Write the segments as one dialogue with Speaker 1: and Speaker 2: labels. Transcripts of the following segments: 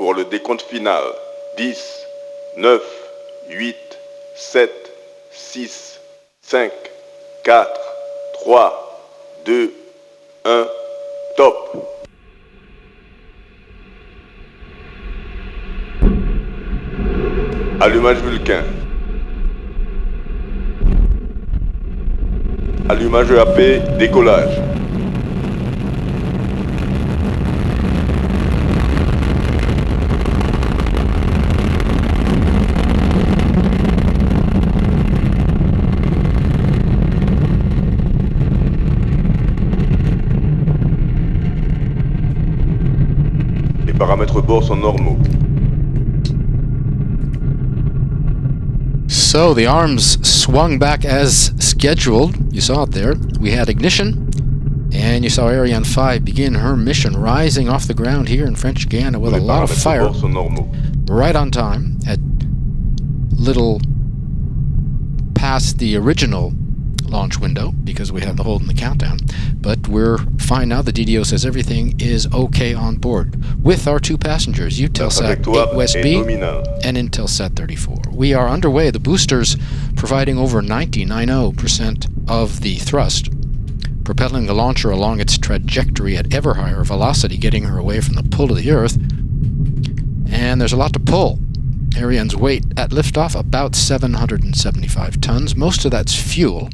Speaker 1: pour le décompte final. 10, 9, 8, 7, 6, 5, 4, 3, 2, 1, top. Allumage Vulcain. Allumage EAP, décollage. Les paramètres bord sont normaux.
Speaker 2: So the arms swung back as scheduled. You saw it there. We had ignition, and you saw Ariane 5 begin her mission, rising off the ground here in French Guiana with a lot of fire. Right on time, at little past the original launch window, because we had the hold in the countdown. But we're fine now. The DDO says everything is okay on board with our two passengers, Eutelsat 8 West B and Intelsat 34. We are underway. The boosters providing over 90% of the thrust, propelling the launcher along its trajectory at ever higher velocity, getting her away from the pull of the Earth. And there's a lot to pull. Ariane's weight at liftoff, about 775 tons. Most of that's fuel.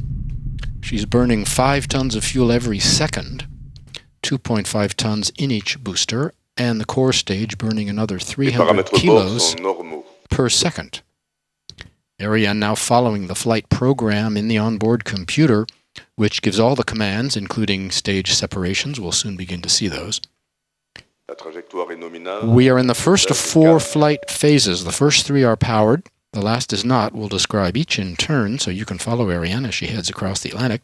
Speaker 2: She's burning 5 tons of fuel every second, 2.5 tons in each booster, and the core stage burning another 300 kilos per second. Ariane now following the flight program in the onboard computer, which gives all the commands, including stage separations. We'll soon begin to see those. We are in the first of 4 flight phases. The first 3 are powered. The last is not. We'll describe each in turn so you can follow Ariane as she heads across the Atlantic.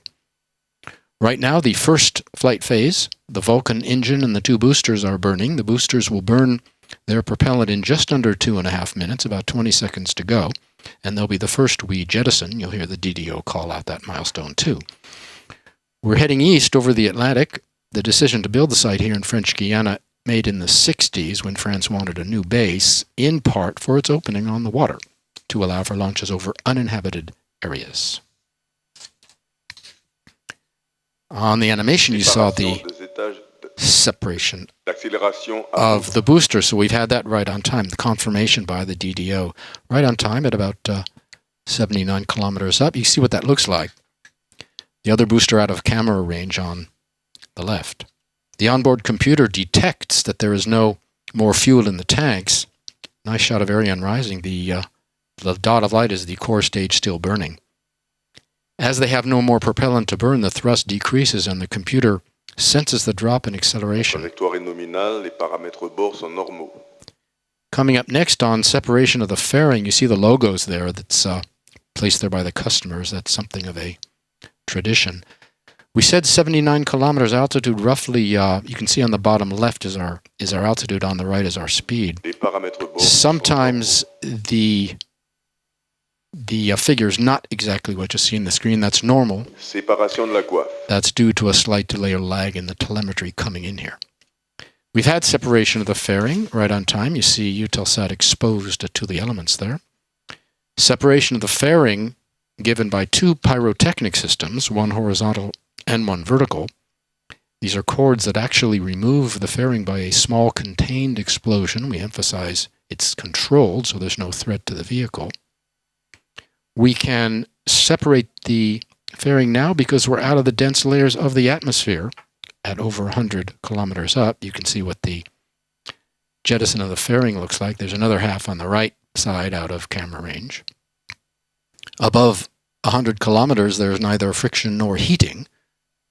Speaker 2: Right now, the first flight phase, the Vulcan engine and the 2 boosters are burning. The boosters will burn their propellant in just under 2.5 minutes, about 20 seconds to go. And they'll be the first we jettison. You'll hear the DDO call out that milestone too. We're heading east over the Atlantic. The decision to build the site here in French Guiana made in the 60s when France wanted a new base, in part for its opening on the water, to allow for launches over uninhabited areas. On the animation, you saw the separation of the booster, so we've had that right on time. The confirmation by the DDO right on time at about 79 kilometers up. You see what that looks like. The other booster out of camera range on the left. The onboard computer detects that there is no more fuel in the tanks. Nice shot of Ariane rising. The dot of light is the core stage still burning. As they have no more propellant to burn, the thrust decreases and the computer senses the drop in acceleration. Coming up next on separation of the fairing, you see the logos there that's placed there by the customers. That's something of a tradition. We said 79 kilometers altitude, roughly. You can see on the bottom left is our altitude, on the right is our speed. Sometimes the figure is not exactly what you see in the screen. That's normal. That's due to a slight delay or lag in the telemetry coming in here. We've had separation of the fairing right on time. You see Eutelsat exposed to the elements there. Separation of the fairing given by 2 pyrotechnic systems, one horizontal and one vertical. These are cords that actually remove the fairing by a small contained explosion. We emphasize it's controlled, so there's no threat to the vehicle. We can separate the fairing now because we're out of the dense layers of the atmosphere at over 100 kilometers up. You can see what the jettison of the fairing looks like. There's another half on the right side out of camera range. Above 100 kilometers, there's neither friction nor heating,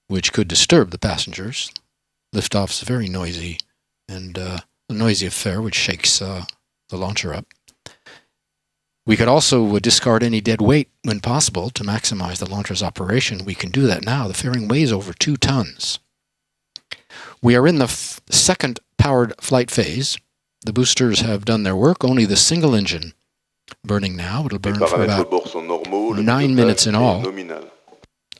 Speaker 2: which could disturb the passengers. Liftoff's very noisy, and a noisy affair which shakes the launcher up. We could also discard any dead weight when possible to maximize the launcher's operation. We can do that now. The fairing weighs over 2 tons. We are in the second powered flight phase. The boosters have done their work. Only the single engine burning now. It'll burn for about 9 minutes in all.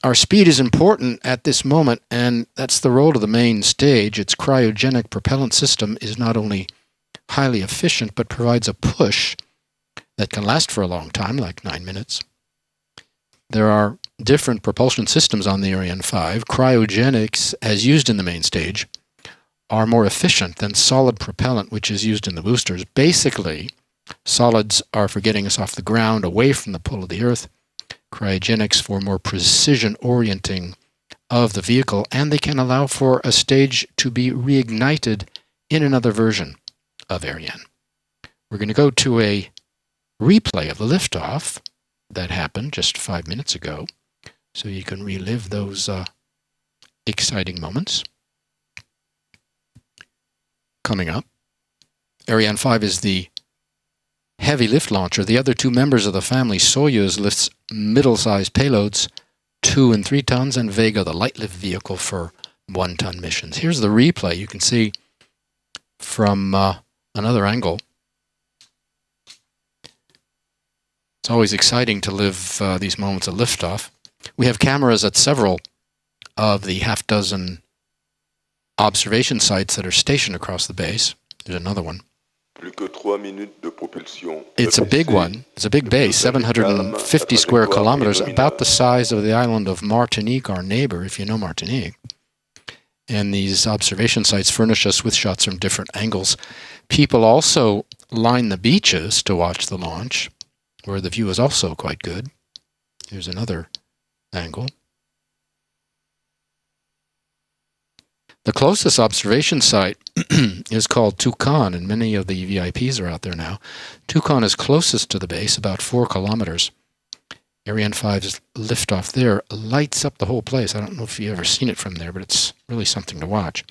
Speaker 2: Our speed is important at this moment, and that's the role of the main stage. Its cryogenic propellant system is not only highly efficient, but provides a push that can last for a long time, like 9 minutes. There are different propulsion systems on the Ariane 5. Cryogenics, as used in the main stage, are more efficient than solid propellant, which is used in the boosters. Basically, solids are for getting us off the ground, away from the pull of the Earth. Cryogenics for more precision orienting of the vehicle, and they can allow for a stage to be reignited in another version of Ariane. We're going to go to a replay of the liftoff that happened just 5 minutes ago, so you can relive those exciting moments. Coming up, Ariane 5 is the heavy lift launcher. The other two members of the family, Soyuz, lifts middle-sized payloads, 2 and 3 tons, and Vega, the light lift vehicle, for 1-ton missions. Here's the replay. You can see from another angle. It's always exciting to live these moments of liftoff. We have cameras at several of the half-dozen observation sites that are stationed across the base. There's another one. It's a big one. It's a big base, 750 square kilometers, about the size of the island of Martinique, our neighbor, if you know Martinique. And these observation sites furnish us with shots from different angles. People also line the beaches to watch the launch, where the view is also quite good. Here's another angle. The closest observation site is called Toucan, and many of the VIPs are out there now. Toucan is closest to the base, about 4 kilometers. Ariane 5's liftoff there lights up the whole place. I don't know if you've ever seen it from there, but it's really something to watch.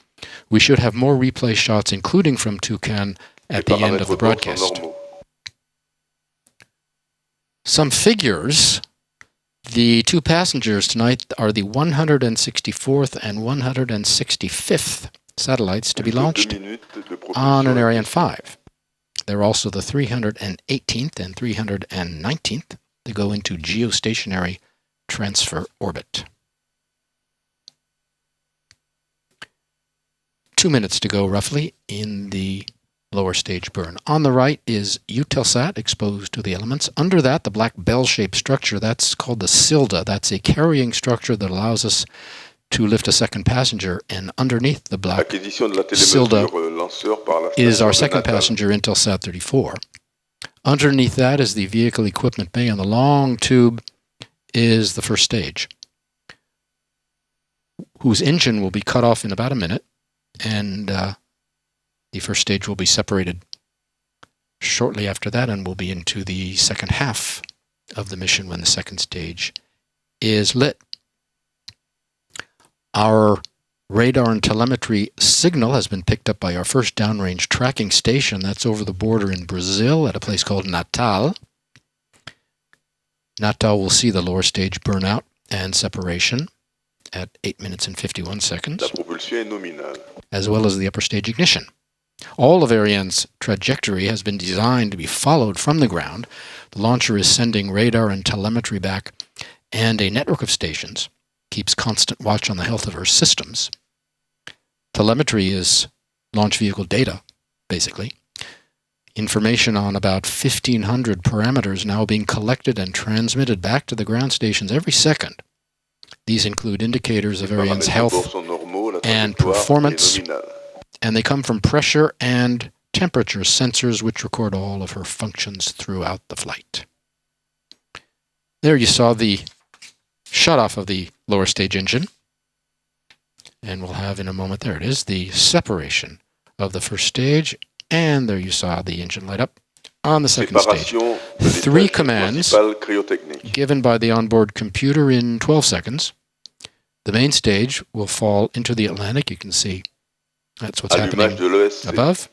Speaker 2: We should have more replay shots, including from Toucan, at the end of the broadcast. Some figures. The two passengers tonight are the 164th and 165th satellites to be launched on an Ariane 5. They're also the 318th and 319th to go into Geostationary Transfer Orbit. 2 minutes to go, roughly, in the lower stage burn. On the right is Eutelsat, exposed to the elements. Under that, the black bell-shaped structure, that's called the Silda. That's a carrying structure that allows us to lift a second passenger. And underneath the black Silda is our second passenger, Intelsat 34. Underneath that is the vehicle equipment bay, and the long tube is the first stage, whose engine will be cut off in about a minute, and the first stage will be separated shortly after that, and we'll be into the second half of the mission when the second stage is lit. Our radar and telemetry signal has been picked up by our first downrange tracking station. That's over the border in Brazil at a place called Natal. Natal will see the lower stage burnout and separation at 8 minutes and 51 seconds, as well as the upper stage ignition. All of Ariane's trajectory has been designed to be followed from the ground. The launcher is sending radar and telemetry back, and a network of stations keeps constant watch on the health of her systems. Telemetry is launch vehicle data, basically. Information on about 1,500 parameters now being collected and transmitted back to the ground stations every second. These include indicators of Ariane's health and performance, and they come from pressure and temperature sensors, which record all of her functions throughout the flight. There you saw the shut-off of the lower stage engine, and we'll have in a moment, there it is, the separation of the first stage, and there you saw the engine light up on the second stage. 3 commands given by the onboard computer in 12 seconds. The main stage will fall into the Atlantic. You can see that's what's happening above.